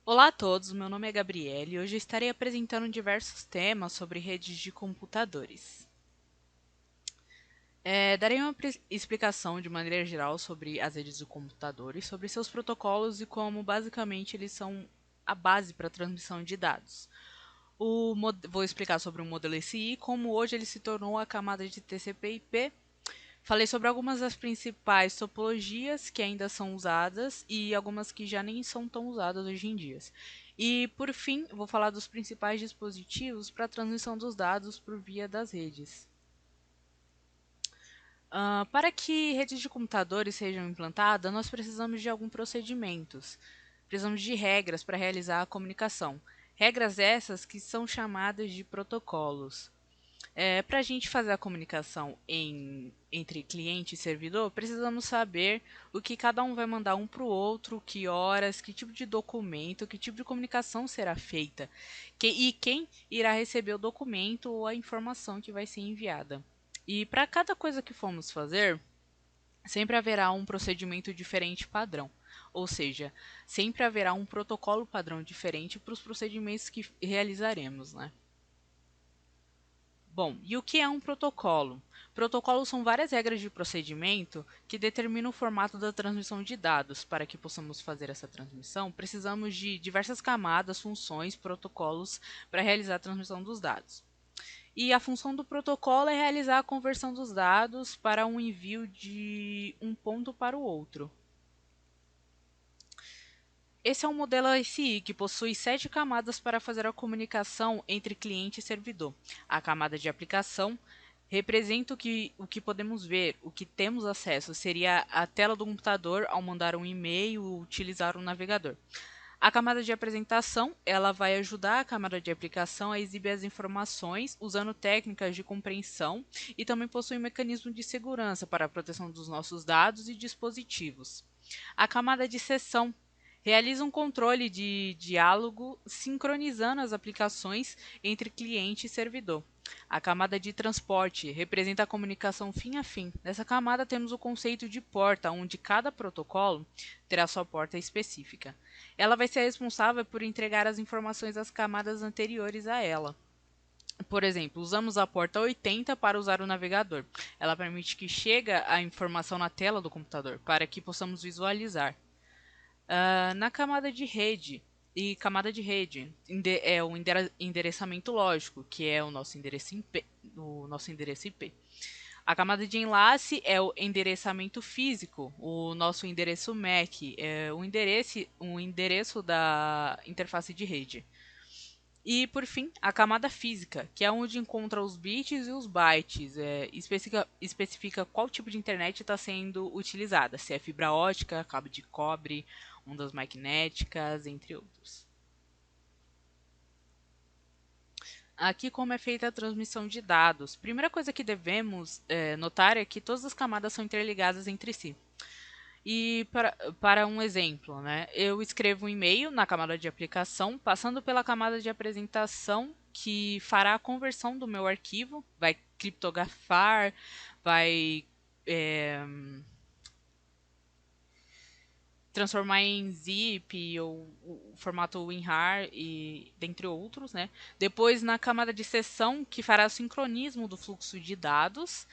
Olá a todos, meu nome é Gabriele e hoje eu estarei apresentando diversos temas sobre redes de computadores. Darei uma explicação de maneira geral sobre as redes de computadores, sobre seus protocolos e como basicamente eles são a base para a transmissão de dados. Vou explicar sobre o modelo SI, como hoje ele se tornou a camada de TCP/IP. Falei sobre algumas das principais topologias que ainda são usadas e algumas que já nem são tão usadas hoje em dia. E, por fim, vou falar dos principais dispositivos para a transmissão dos dados por via das redes. Para que redes de computadores sejam implantadas, nós precisamos de alguns procedimentos. Precisamos de regras para realizar a comunicação. Regras essas que são chamadas de protocolos. Para a gente fazer a comunicação entre cliente e servidor, precisamos saber o que cada um vai mandar um para o outro, que horas, que tipo de documento, que tipo de comunicação será feita, e quem irá receber o documento ou a informação que vai ser enviada. E para cada coisa que formos fazer, sempre haverá um procedimento diferente padrão. Ou seja, sempre haverá um protocolo padrão diferente para os procedimentos que realizaremos, né? Bom, e o que é um protocolo? Protocolos são várias regras de procedimento que determinam o formato da transmissão de dados. Para que possamos fazer essa transmissão, precisamos de diversas camadas, funções, protocolos para realizar a transmissão dos dados. E a função do protocolo é realizar a conversão dos dados para um envio de um ponto para o outro. Esse é um modelo ASI que possui 7 camadas para fazer a comunicação entre cliente e servidor. A camada de aplicação representa o que podemos ver, o que temos acesso, seria a tela do computador ao mandar um e-mail ou utilizar um navegador. A camada de apresentação, ela vai ajudar a camada de aplicação a exibir as informações usando técnicas de compreensão e também possui um mecanismo de segurança para a proteção dos nossos dados e dispositivos. A camada de sessão realiza um controle de diálogo sincronizando as aplicações entre cliente e servidor. A camada de transporte representa a comunicação fim a fim. Nessa camada temos o conceito de porta, onde cada protocolo terá sua porta específica. Ela vai ser responsável por entregar as informações às camadas anteriores a ela. Por exemplo, usamos a porta 80 para usar o navegador. Ela permite que chegue a informação na tela do computador para que possamos visualizar. Na camada de rede, e camada de rede é o endereçamento lógico, que é o nosso endereço IP. A camada de enlace é o endereçamento físico, o nosso endereço MAC, é o endereço da interface de rede. E, por fim, a camada física, que é onde encontra os bits e os bytes, especifica qual tipo de internet está sendo utilizada, se é fibra ótica, cabo de cobre, ondas magnéticas, entre outros. Aqui como é feita a transmissão de dados. Primeira coisa que devemos notar é que todas as camadas são interligadas entre si. E para um exemplo, né, eu escrevo um e-mail na camada de aplicação, passando pela camada de apresentação, que fará a conversão do meu arquivo, vai criptografar, vai é, transformar em zip ou o formato WinRAR e dentre outros, né? Depois na camada de sessão que fará o sincronismo do fluxo de dados,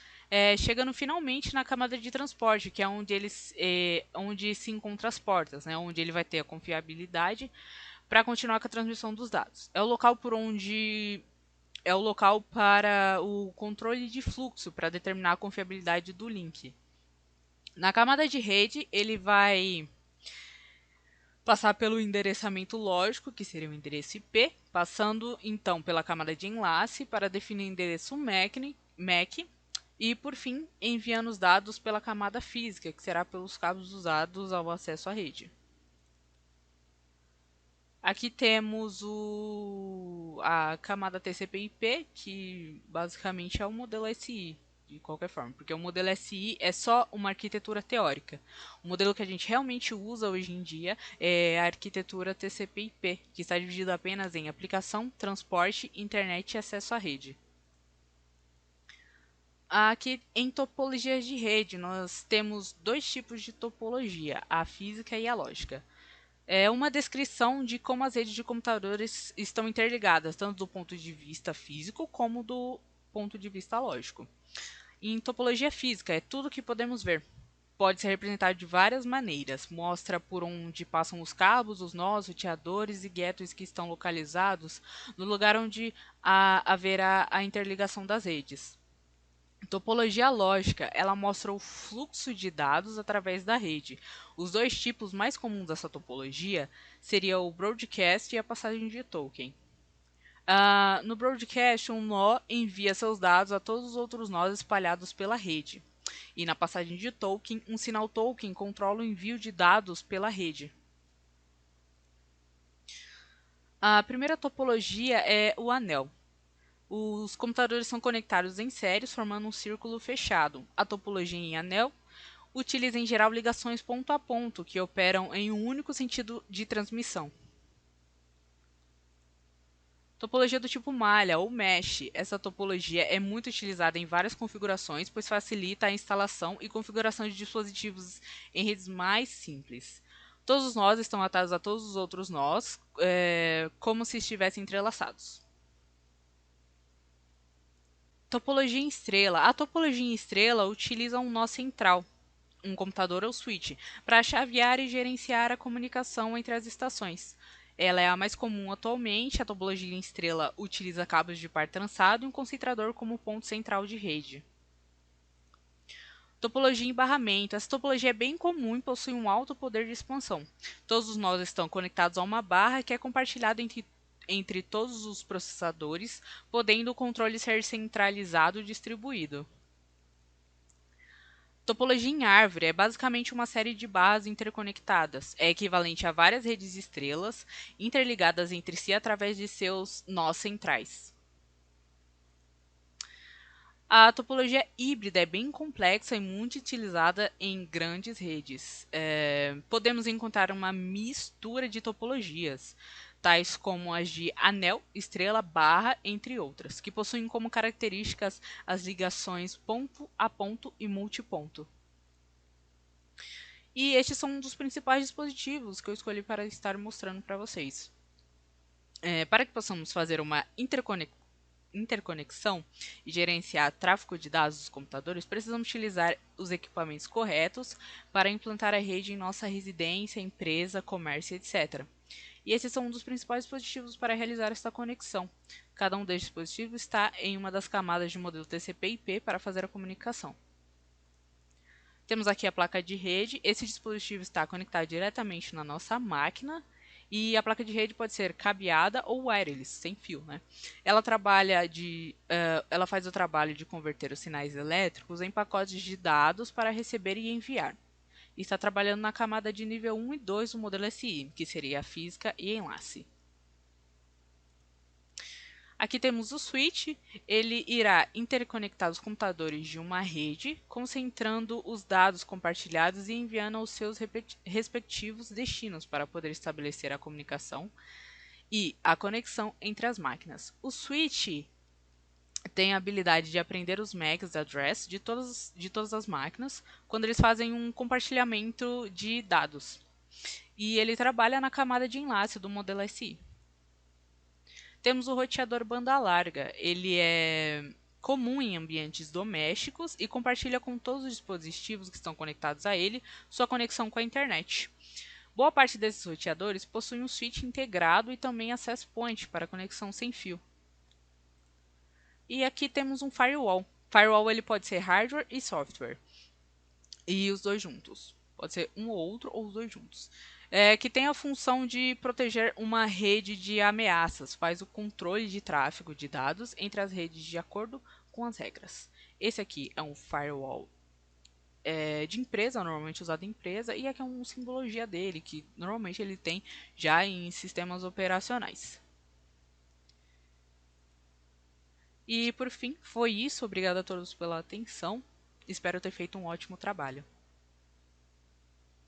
chegando finalmente na camada de transporte, que é onde se encontram as portas, né? Onde ele vai ter a confiabilidade para continuar com a transmissão dos dados. É o local para o controle de fluxo para determinar a confiabilidade do link. Na camada de rede, ele vai passar pelo endereçamento lógico, que seria o endereço IP, passando então pela camada de enlace para definir o endereço MAC e, por fim, enviando os dados pela camada física, que será pelos cabos usados ao acesso à rede. Aqui temos a camada TCP/IP, que basicamente é o modelo SI, de qualquer forma, porque o modelo SI é só uma arquitetura teórica. O modelo que a gente realmente usa hoje em dia é a arquitetura TCP/IP, que está dividida apenas em aplicação, transporte, internet e acesso à rede. Aqui em topologias de rede, nós temos dois tipos de topologia, a física e a lógica. É uma descrição de como as redes de computadores estão interligadas, tanto do ponto de vista físico como do ponto de vista lógico. Em topologia física, é tudo que podemos ver. Pode ser representado de várias maneiras. Mostra por onde passam os cabos, os nós, roteadores e gateways que estão localizados no lugar onde haverá a interligação das redes. Topologia lógica, ela mostra o fluxo de dados através da rede. Os dois tipos mais comuns dessa topologia seriam o broadcast e a passagem de token. No broadcast, um nó envia seus dados a todos os outros nós espalhados pela rede. E na passagem de token, um sinal token controla o envio de dados pela rede. A primeira topologia é o anel. Os computadores são conectados em séries, formando um círculo fechado. A topologia em anel utiliza em geral ligações ponto a ponto, que operam em um único sentido de transmissão. Topologia do tipo malha ou mesh. Essa topologia é muito utilizada em várias configurações, pois facilita a instalação e configuração de dispositivos em redes mais simples. Todos os nós estão atados a todos os outros nós, como se estivessem entrelaçados. Topologia em estrela. A topologia em estrela utiliza um nó central, um computador ou switch, para chavear e gerenciar a comunicação entre as estações. Ela é a mais comum atualmente. A topologia em estrela utiliza cabos de par trançado e um concentrador como ponto central de rede. Topologia em barramento. Essa topologia é bem comum e possui um alto poder de expansão. Todos os nós estão conectados a uma barra que é compartilhada entre todos os processadores, podendo o controle ser centralizado e distribuído. Topologia em árvore é basicamente uma série de barras interconectadas. É equivalente a várias redes de estrelas interligadas entre si através de seus nós centrais. A topologia híbrida é bem complexa e muito utilizada em grandes redes. Podemos encontrar uma mistura de topologias, tais como as de anel, estrela, barra, entre outras, que possuem como características as ligações ponto a ponto e multiponto. E estes são um dos principais dispositivos que eu escolhi para estar mostrando para vocês. Para que possamos fazer uma interconexão e gerenciar tráfego de dados dos computadores, precisamos utilizar os equipamentos corretos para implantar a rede em nossa residência, empresa, comércio, etc. E esses são um dos principais dispositivos para realizar esta conexão. Cada um destes dispositivos está em uma das camadas de modelo TCP/IP para fazer a comunicação. Temos aqui a placa de rede. Esse dispositivo está conectado diretamente na nossa máquina. E a placa de rede pode ser cabeada ou wireless, sem fio, né? Ela faz o trabalho de converter os sinais elétricos em pacotes de dados para receber e enviar. E está trabalhando na camada de nível 1 e 2 do modelo SI, que seria a física e enlace. Aqui temos o switch. Ele irá interconectar os computadores de uma rede, concentrando os dados compartilhados e enviando aos seus respectivos destinos para poder estabelecer a comunicação e a conexão entre as máquinas. O switch tem a habilidade de aprender os MACs address de todas as máquinas quando eles fazem um compartilhamento de dados. E ele trabalha na camada de enlace do modelo SI. Temos o roteador banda larga. Ele é comum em ambientes domésticos e compartilha com todos os dispositivos que estão conectados a ele sua conexão com a internet. Boa parte desses roteadores possui um switch integrado e também access point para conexão sem fio. E aqui temos um firewall. Firewall ele pode ser hardware e software. E os dois juntos. Pode ser um ou outro ou os dois juntos. Que tem a função de proteger uma rede de ameaças, faz o controle de tráfego de dados entre as redes de acordo com as regras. Esse aqui é um firewall de empresa, normalmente usado em empresa, e aqui é uma simbologia dele, que normalmente ele tem já em sistemas operacionais. E por fim, foi isso. Obrigado a todos pela atenção. Espero ter feito um ótimo trabalho.